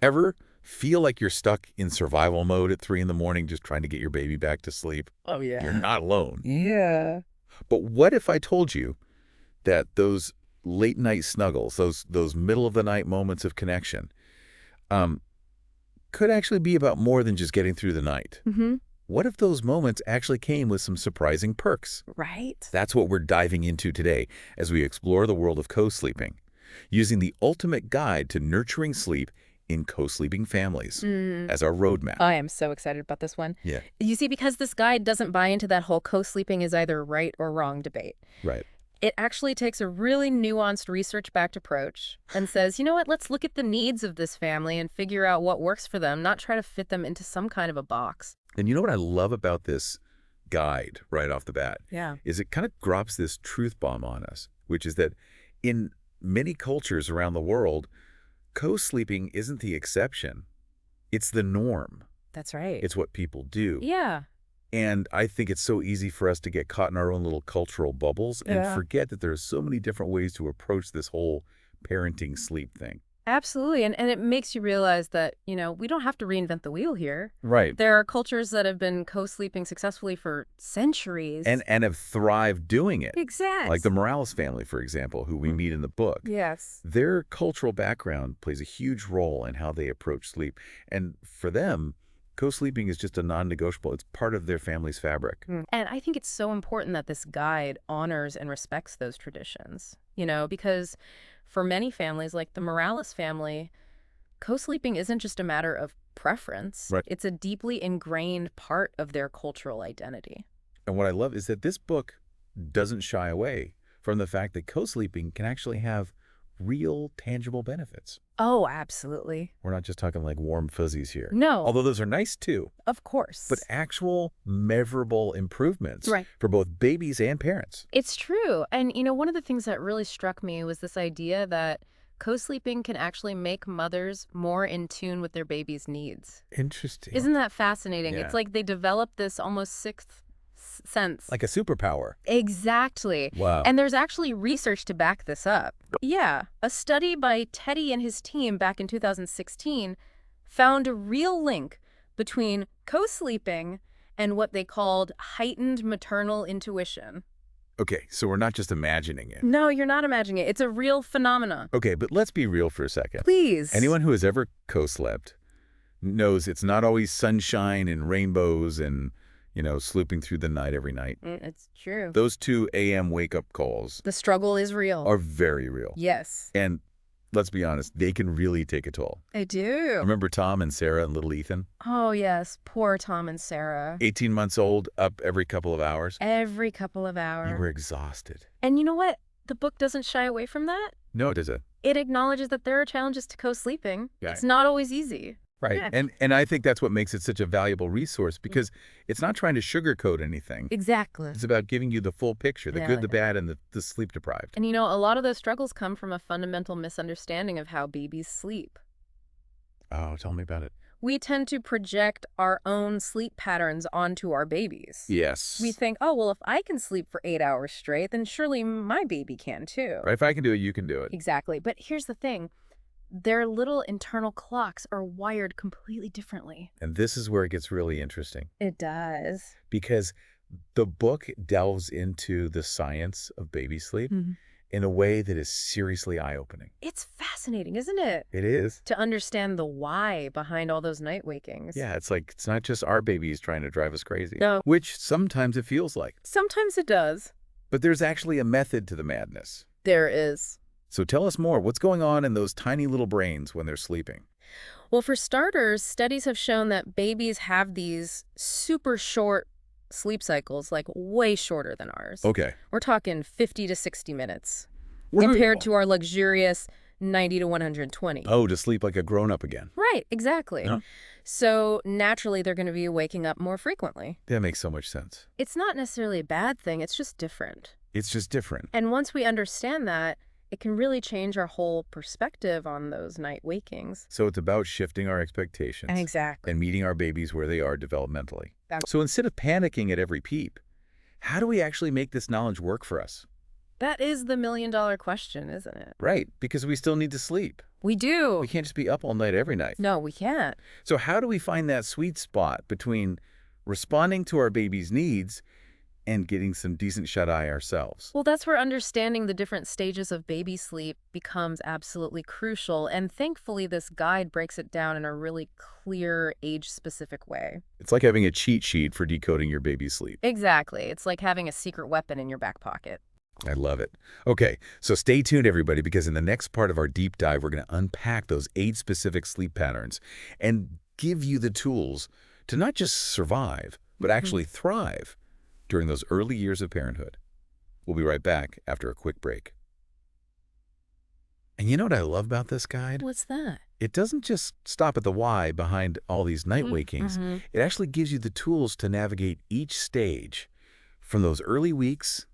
Ever feel like you're stuck in survival mode at 3 in the morning just trying to get your baby back to sleep? Oh, You're yeah. not alone. Yeah. But what if I told you that those late night snuggles, those middle of the night moments of connection, um, could actually be about more than just getting through the night? Mm-hmm. What if those moments actually came with some surprising perks? Right. That's what we're diving into today as we explore the world of co-sleeping, using the ultimate guide to nurturing sleep in co-sleeping families Mm. as our roadmap. I am so excited about this one. Yeah, You see, because this guide doesn't buy into that whole co-sleeping is either right or wrong debate. right. It actually takes a really nuanced research-backed approach and says, you know what, let's look at the needs of this family and figure out what works for them, not try to fit them into some kind of a box. And you know what I love about this guide right off the bat Yeah. is it kind of drops this truth bomb on us, which is that in many cultures around the world, co-sleeping isn't the exception. It's the norm. That's right. It's what people do. Yeah. And I think it's so easy for us to get caught in our own little cultural bubbles and Yeah. forget that there are so many different ways to approach this whole parenting sleep thing. Absolutely. And it makes you realize that, we don't have to reinvent the wheel here. Right. There are cultures that have been co-sleeping successfully for centuries. And have thrived doing it. Exactly. Like the Morales family, for example, who we meet in the book. Yes. Their cultural background plays a huge role in how they approach sleep. And for them, co-sleeping is just a non-negotiable. It's part of their family's fabric. And I think it's so important that this guide honors and respects those traditions, because for many families, like the Morales family, co-sleeping isn't just a matter of preference. Right. It's a deeply ingrained part of their cultural identity. And what I love is that this book doesn't shy away from the fact that co-sleeping can actually have real, tangible benefits. Oh, absolutely. We're not just talking like warm fuzzies here. No. Although those are nice too. Of course. But actual measurable improvements Right. for both babies and parents. It's true. And, one of the things that really struck me was this idea that co-sleeping can actually make mothers more in tune with their baby's needs. Interesting. Isn't that fascinating? Yeah. It's like they develop this almost sixth sense. Like a superpower. Exactly. Wow. And there's actually research to back this up. Yeah. A study by Teddy and his team back in 2016 found a real link between co-sleeping and what they called heightened maternal intuition. Okay, so we're not just imagining it. No, you're not imagining it. It's a real phenomenon. Okay, but let's be real for a second. Please. Anyone who has ever co-slept knows it's not always sunshine and rainbows and, sleeping through the night every night. It's true. Those 2 a.m. wake-up calls The struggle is real. are very real. Yes. And let's be honest, they can really take a toll. I do. Remember Tom and Sarah and little Ethan? Oh, yes. Poor Tom and Sarah. 18 months old, up every couple of hours. Every couple of You hours. were exhausted. And you know what? The book doesn't shy away from that. No, does it? It acknowledges that there are challenges to co-sleeping. Yeah. It's not always easy. Right. Yeah. And I think that's what makes it such a valuable resource because it's not trying to sugarcoat anything. Exactly. It's about giving you the full picture, the Yeah, good, the yeah. bad, and the sleep deprived. And a lot of those struggles come from a fundamental misunderstanding of how babies sleep. Oh, tell me about it. We tend to project our own sleep patterns onto our babies. Yes. We think, oh, well, if I can sleep for 8 hours straight, then surely my baby can too. Right, if I can do it, you can do it. Exactly. But here's the thing. Their little internal clocks are wired completely differently. And this is where it gets really interesting It does. because the book delves into the science of baby sleep in a way that is seriously eye-opening. It's fascinating, isn't it? It is. To understand the why behind all those night wakings. Yeah, it's like it's not just our babies trying to drive us crazy. No. Which sometimes it feels like. Sometimes it does. But there's actually a method to the madness. There is. So tell us more. What's going on in those tiny little brains when they're sleeping? Well, for starters, studies have shown that babies have these super short sleep cycles, like way shorter than ours. Okay. We're talking 50 to 60 minutes compared to our luxurious 90 to 120. Oh, to sleep like a grown-up again. Right, exactly. Huh? So naturally, they're going to be waking up more frequently. That makes so much sense. It's not necessarily a bad thing. It's just different. It's just different. And once we understand that, it can really change our whole perspective on those night wakings. So it's about shifting our expectations. Exactly. And meeting our babies where they are developmentally. That's- So instead of panicking at every peep, how do we actually make this knowledge work for us? That is the million-dollar question, isn't it? Right, because we still need to sleep. We do. We can't just be up all night every night. No, we can't. So how do we find that sweet spot between responding to our baby's needs and getting some decent shut-eye ourselves? Well, that's where understanding the different stages of baby sleep becomes absolutely crucial. And thankfully, this guide breaks it down in a really clear, age-specific way. It's like having a cheat sheet for decoding your baby's sleep. Exactly. It's like having a secret weapon in your back pocket. I love it. Okay, so stay tuned, everybody, because in the next part of our deep dive, we're going to unpack those age-specific sleep patterns and give you the tools to not just survive, but actually thrive during those early years of parenthood. We'll be right back after a quick break. And you know what I love about this guide? What's that? It doesn't just stop at the why behind all these night wakings. It actually gives you the tools to navigate each stage from those early weeks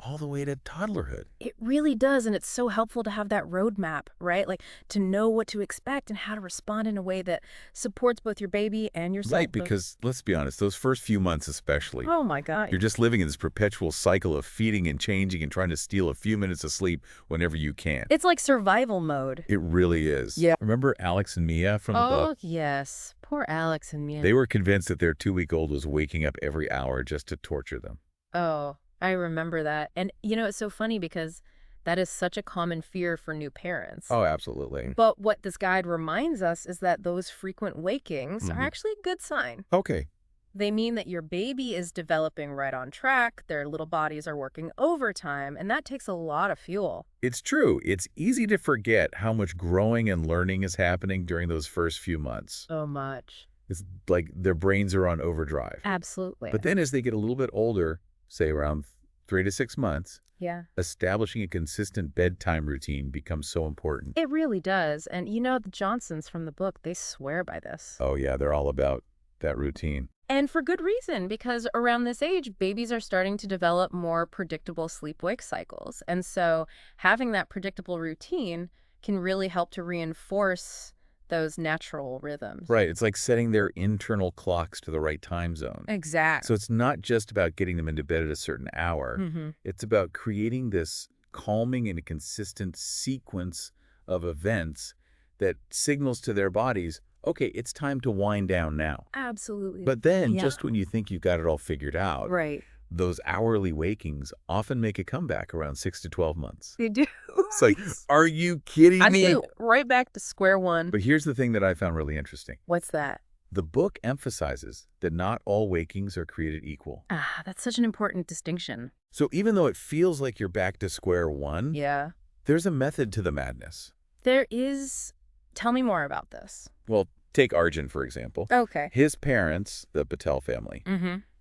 all the way to toddlerhood. It really does, and it's so helpful to have that roadmap, right? Like, to know what to expect and how to respond in a way that supports both your baby and yourself. Right, because let's be honest, those first few months especially, Oh my God. you're just living in this perpetual cycle of feeding and changing and trying to steal a few minutes of sleep whenever you can. It's like survival mode. It really is. Yeah. Remember Alex and Mia from the Oh, book? yes. Poor Alex and Mia. They were convinced that their 2-week-old was waking up every hour just to torture them. Oh, I remember that. And, you know, it's so funny because that is such a common fear for new parents. Oh, absolutely. But what this guide reminds us is that those frequent wakings are actually a good sign. Okay. They mean that your baby is developing right on track, their little bodies are working overtime, and that takes a lot of fuel. It's true. It's easy to forget how much growing and learning is happening during those first few months. So much. It's like their brains are on overdrive. Absolutely. But then as they get a little bit older, say around 3 to 6 months, yeah, establishing a consistent bedtime routine becomes so important. it really does. And you know, the Johnsons from the book, they swear by this. Oh yeah, they're all about that routine. And for good reason, because around this age, babies are starting to develop more predictable sleep-wake cycles. And so having that predictable routine can really help to reinforce those natural rhythms. Right. It's like setting their internal clocks to the right time zone. Exactly. So it's not just about getting them into bed at a certain hour. It's about creating this calming and consistent sequence of events that signals to their bodies, okay, it's time to wind down now. Absolutely. But then, Yeah. just when you think you've got it all figured out, Right. those hourly wakings often make a comeback around 6 to 12 months. They do. It's like, are you kidding I me? say right back to square one. But here's the thing that I found really interesting. What's that? The book emphasizes that not all wakings are created equal. Ah, that's such an important distinction. So even though it feels like you're back to square one, Yeah. there's a method to the madness. There is. Tell me more about this. Well, take Arjun, for example. Okay. His parents, the Patel family,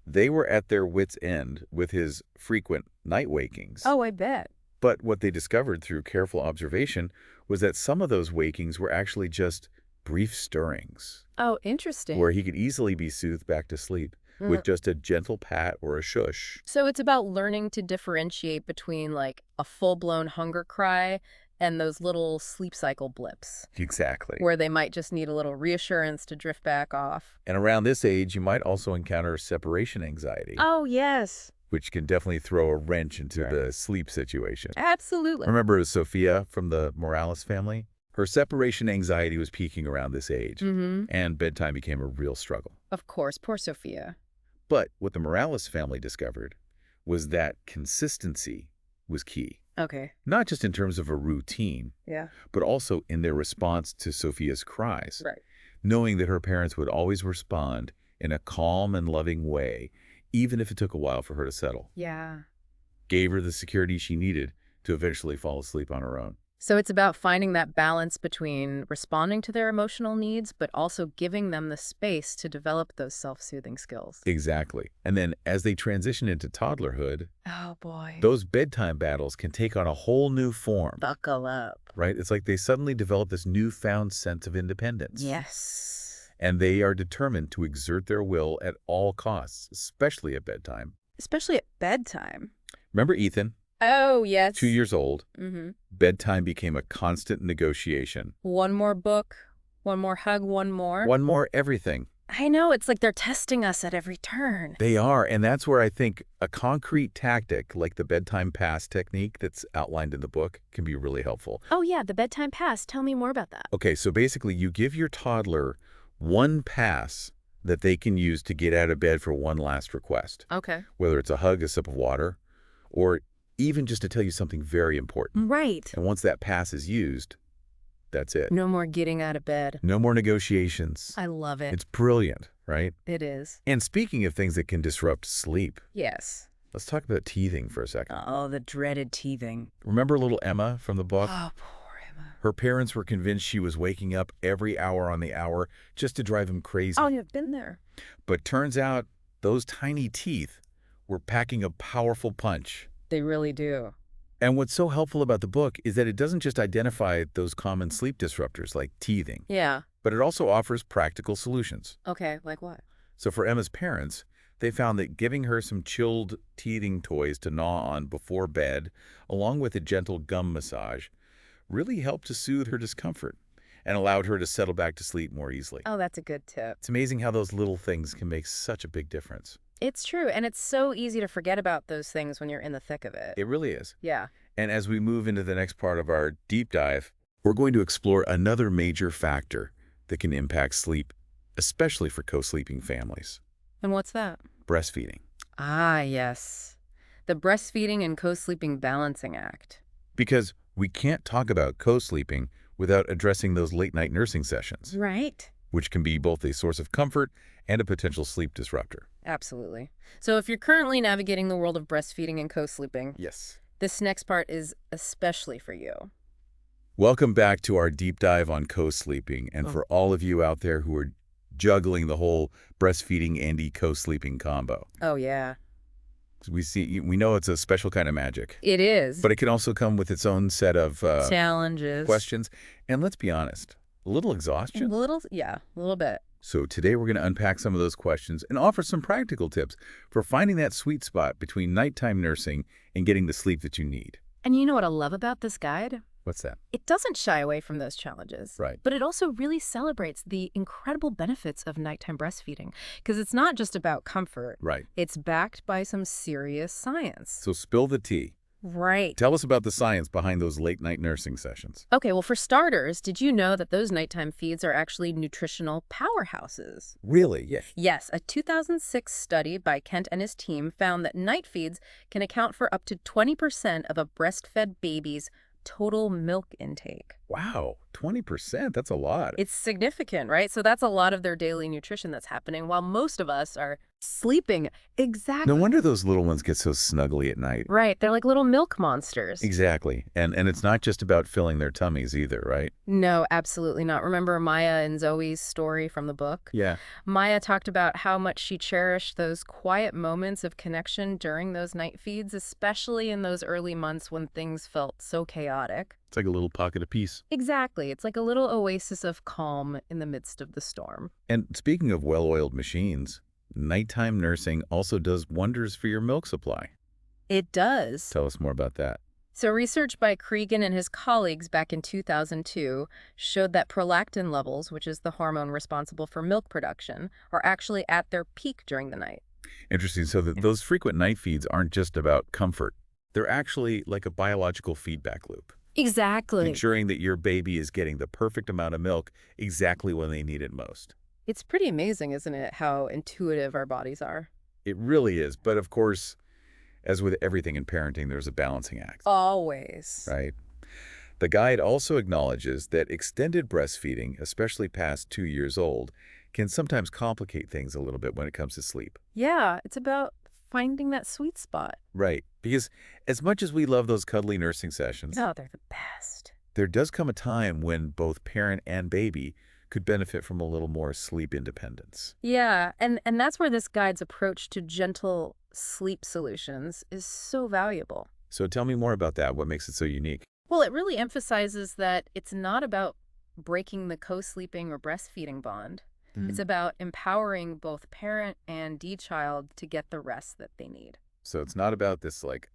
they were at their wits' end with his frequent night wakings. Oh, I bet. But what they discovered through careful observation was that some of those wakings were actually just brief stirrings, Oh, interesting. where he could easily be soothed back to sleep with just a gentle pat or a shush. So it's about learning to differentiate between like a full-blown hunger cry and those little sleep cycle blips Exactly. where they might just need a little reassurance to drift back off. And around this age, you might also encounter separation anxiety, Oh, yes. which can definitely throw a wrench into the sleep situation. Absolutely. Remember Sophia from the Morales family? Her separation anxiety was peaking around this age, and bedtime became a real struggle. Of course. Poor Sophia. But what the Morales family discovered was that consistency was key. Okay. Not just in terms of a routine, Yeah. but also in their response to Sophia's cries. Right. Knowing that her parents would always respond in a calm and loving way, even if it took a while for her to settle. Yeah. Gave her the security she needed to eventually fall asleep on her own. So it's about finding that balance between responding to their emotional needs, but also giving them the space to develop those self-soothing skills. Exactly. And then as they transition into toddlerhood, Oh, boy. those bedtime battles can take on a whole new form, Buckle up. right? It's like they suddenly develop this newfound sense of independence. Yes. And they are determined to exert their will at all costs, especially at bedtime. Especially at bedtime. Remember Ethan, Oh, yes. 2 years old? Mm-hmm. Bedtime became a constant negotiation. One more book, one more hug, one more. One more everything. I know, it's like they're testing us at every turn. They are, and that's where I think a concrete tactic like the bedtime pass technique that's outlined in the book can be really helpful. Oh yeah, the bedtime pass. Tell me more about that. Okay, so basically you give your toddler one pass that they can use to get out of bed for one last request, Okay. whether it's a hug, a sip of water, or even just to tell you something very important. Right. And once that pass is used, that's it. No more getting out of bed. No more negotiations. I love it. It's brilliant, right? It is. And speaking of things that can disrupt sleep, Yes. let's talk about teething for a second. Oh, the dreaded teething. Remember little Emma from the book? Oh, poor Emma. Her parents were convinced she was waking up every hour on the hour just to drive him crazy. Oh, you've been there. But turns out those tiny teeth were packing a powerful punch. They really do. And what's so helpful about the book is that it doesn't just identify those common sleep disruptors like teething, Yeah. but it also offers practical solutions. Okay, like what? So for Emma's parents, they found that giving her some chilled teething toys to gnaw on before bed, along with a gentle gum massage, really helped to soothe her discomfort and allowed her to settle back to sleep more easily. Oh, that's a good tip. It's amazing how those little things can make such a big difference. It's true, and it's so easy to forget about those things when you're in the thick of it. It really is. Yeah. And as we move into the next part of our deep dive, we're going to explore another major factor that can impact sleep, especially for co-sleeping families: And what's that? breastfeeding. Ah, yes. The breastfeeding and co-sleeping balancing act. Because we can't talk about co-sleeping without addressing those late-night nursing sessions, Right. which can be both a source of comfort and a potential sleep disruptor. Absolutely. So if you're currently navigating the world of breastfeeding and co-sleeping, Yes. this next part is especially for you. Welcome back to our deep dive on co-sleeping. And for all of you out there who are juggling the whole breastfeeding and co-sleeping combo, Oh, yeah. we know it's a special kind of magic, It is. but it can also come with its own set of Challenges. questions. And let's be honest, a little A exhaustion. little, yeah, a little bit. So today we're going to unpack some of those questions and offer some practical tips for finding that sweet spot between nighttime nursing and getting the sleep that you need. And you know what I love about this guide? What's that? It doesn't shy away from those challenges. Right. But it also really celebrates the incredible benefits of nighttime breastfeeding. Because it's not just about comfort. Right. It's backed by some serious science. So spill the tea. Right. Tell us about the science behind those late-night nursing sessions. Okay, well, for starters, did you know that those nighttime feeds are actually nutritional powerhouses? Really? Yeah. Yes, a 2006 study by Kent and his team found that night feeds can account for up to 20% of a breastfed baby's total milk intake. Wow, 20%. That's a lot. It's significant, right? So that's a lot of their daily nutrition that's happening while most of us are sleeping. Exactly. No wonder those little ones get so snuggly at night. Right, they're like little milk monsters. Exactly. And it's not just about filling their tummies either, right? No, absolutely not. Remember Maya and Zoe's story from the book? Yeah. Maya talked about how much she cherished those quiet moments of connection during those night feeds, especially in those early months when things felt so chaotic. It's like a little pocket of peace. Exactly. It's like a little oasis of calm in the midst of the storm. And speaking of well-oiled machines, nighttime nursing also does wonders for your milk supply. It does. Tell us more about that. So research by Cregan and his colleagues back in 2002 showed that prolactin levels, which is the hormone responsible for milk production, are actually at their peak during the night. Interesting. So those frequent night feeds aren't just about comfort. They're actually like a biological feedback loop, Exactly. ensuring that your baby is getting the perfect amount of milk exactly when they need it most. It's pretty amazing, isn't it, how intuitive our bodies are? It really is. But of course, as with everything in parenting, there's a balancing act, Always. right? The guide also acknowledges that extended breastfeeding, especially past 2 years old, can sometimes complicate things a little bit when it comes to sleep. Yeah, it's about finding that sweet spot. Right. Because as much as we love those cuddly nursing sessions, Oh, they're the best. there does come a time when both parent and baby could benefit from a little more sleep independence. Yeah, and that's where this guide's approach to gentle sleep solutions is so valuable. So tell me more about that. What makes it so unique? Well, it really emphasizes that it's not about breaking the co-sleeping or breastfeeding bond. It's about empowering both parent and child to get the rest that they need. So it's not about this like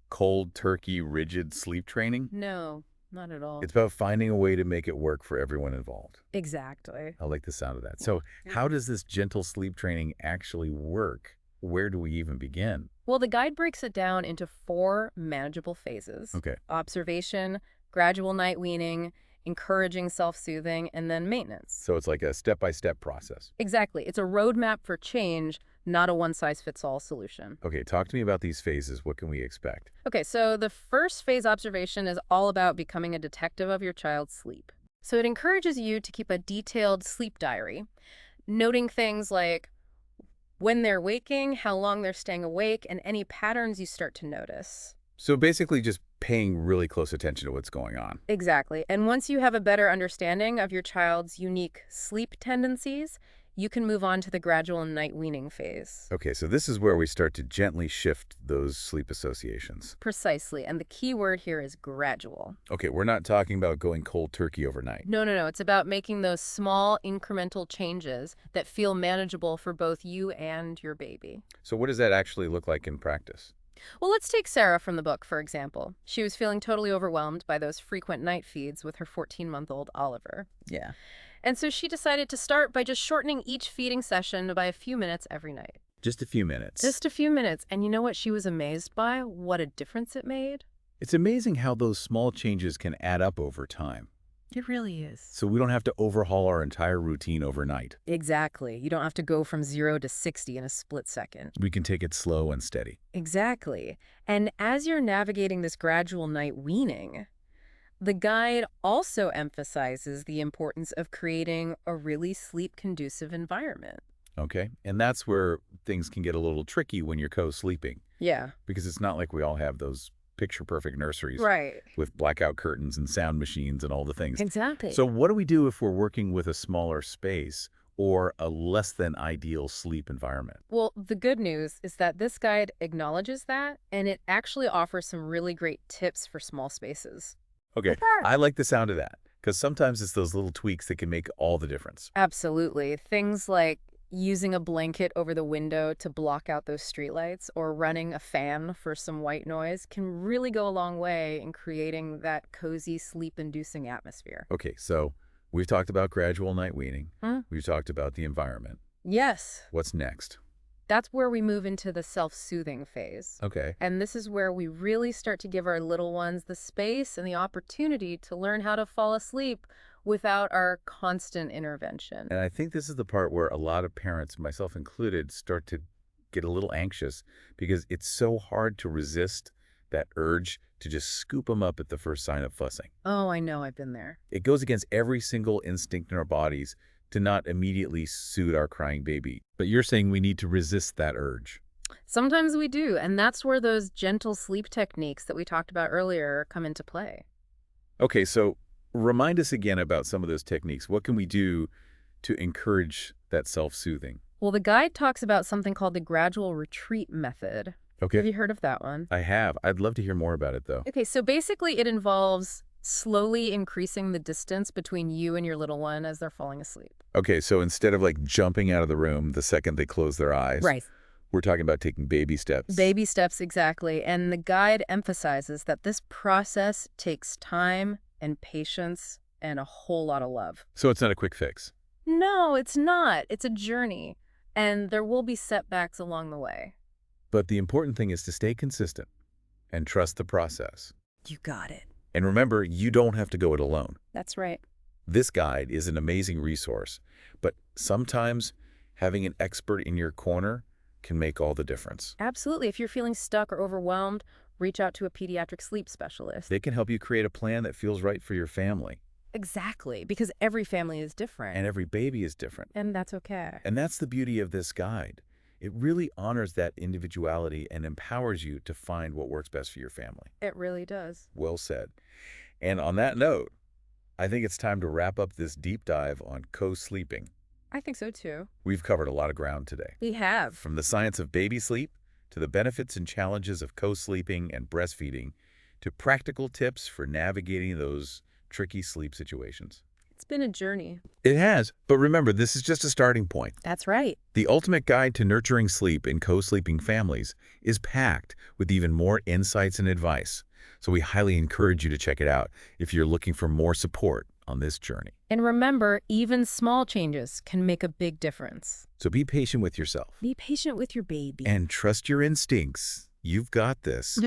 cold turkey, rigid sleep training? No, not at all. It's about finding a way to make it work for everyone involved. Exactly. I like the sound of that. So how does this gentle sleep training actually work? Where do we even begin? Well, the guide breaks it down into 4 manageable phases: Okay. observation, gradual night weaning, encouraging self-soothing, and then maintenance. So it's like a step-by-step process. Exactly. It's a roadmap for change, not a one-size-fits-all solution. Okay, talk to me about these phases. What can we expect? Okay, so the first phase, observation, is all about becoming a detective of your child's sleep. So it encourages you to keep a detailed sleep diary, noting things like when they're waking, how long they're staying awake, and any patterns you start to notice. So basically just paying really close attention to what's going on. Exactly. And once you have a better understanding of your child's unique sleep tendencies, you can move on to the gradual night weaning phase. Okay, so this is where we start to gently shift those sleep associations. Precisely. And the key word here is gradual. Okay, we're not talking about going cold turkey overnight. No, no, no. It's about making those small incremental changes that feel manageable for both you and your baby. So what does that actually look like in practice? Well, let's take Sarah from the book, for example. She was feeling totally overwhelmed by those frequent night feeds with her 14-month-old Oliver. Yeah. And so she decided to start by just shortening each feeding session by a few minutes every night. Just a few minutes. Just a few minutes. And you know what she was amazed by? What a difference it made. It's amazing how those small changes can add up over time. It really is. So we don't have to overhaul our entire routine overnight. Exactly. You don't have to go from 0 to 60 in a split second. We can take it slow and steady. Exactly. And as you're navigating this gradual night weaning, the guide also emphasizes the importance of creating a really sleep-conducive environment. Okay? And that's where things can get a little tricky when you're co-sleeping, Yeah. because it's not like we all have those picture-perfect nurseries Right. with blackout curtains and sound machines and all the things. Exactly. So what do we do if we're working with a smaller space or a less than ideal sleep environment? Well, the good news is that this guide acknowledges that, and it actually offers some really great tips for small spaces. Okay, I like the sound of that, because sometimes it's those little tweaks that can make all the difference. Absolutely. Things like using a blanket over the window to block out those streetlights or running a fan for some white noise can really go a long way in creating that cozy, sleep-inducing atmosphere. Okay, so we've talked about gradual night weaning. Hmm? We've talked about the environment. Yes, What's next? that's where we move into the self-soothing phase. Okay. And this is where we really start to give our little ones the space and the opportunity to learn how to fall asleep without our constant intervention. And I think this is the part where a lot of parents, myself included, start to get a little anxious because it's so hard to resist that urge to just scoop them up at the first sign of fussing. Oh, I know, I've been there. It goes against every single instinct in our bodies to not immediately soothe our crying baby. But you're saying we need to resist that urge. Sometimes we do, and that's where those gentle sleep techniques that we talked about earlier come into play. Okay, so remind us again about some of those techniques. What can we do to encourage that self-soothing? Well, the guide talks about something called the gradual retreat method. Have Okay, you heard of that one? I have. I'd love to hear more about it, though. Okay, so basically it involves slowly increasing the distance between you and your little one as they're falling asleep. Okay, so instead of like jumping out of the room the second they close their eyes, we're talking about taking baby steps. Baby steps, exactly. And the guide emphasizes that this process takes time and patience and a whole lot of love. So it's not a quick fix. No, it's not. It's a journey. And there will be setbacks along the way. But the important thing is to stay consistent and trust the process. You got it. And remember, you don't have to go it alone. That's right. This guide is an amazing resource, but sometimes having an expert in your corner can make all the difference. Absolutely. If you're feeling stuck or overwhelmed, reach out to a pediatric sleep specialist. They can help you create a plan that feels right for your family. Exactly, because every family is different. And every baby is different. And that's okay. And that's the beauty of this guide. It really honors that individuality and empowers you to find what works best for your family. It really does. Well said. And on that note, I think it's time to wrap up this deep dive on co-sleeping. I think so too. We've covered a lot of ground today. We have. From the science of baby sleep to the benefits and challenges of co-sleeping and breastfeeding to practical tips for navigating those tricky sleep situations. It's been a journey. It has, but remember, this is just a starting point. That's right. The ultimate guide to nurturing sleep in co-sleeping families is packed with even more insights and advice. So we highly encourage you to check it out if you're looking for more support on this journey. And remember, even small changes can make a big difference. So be patient with yourself Be patient with your baby. and trust your instincts. You've got this.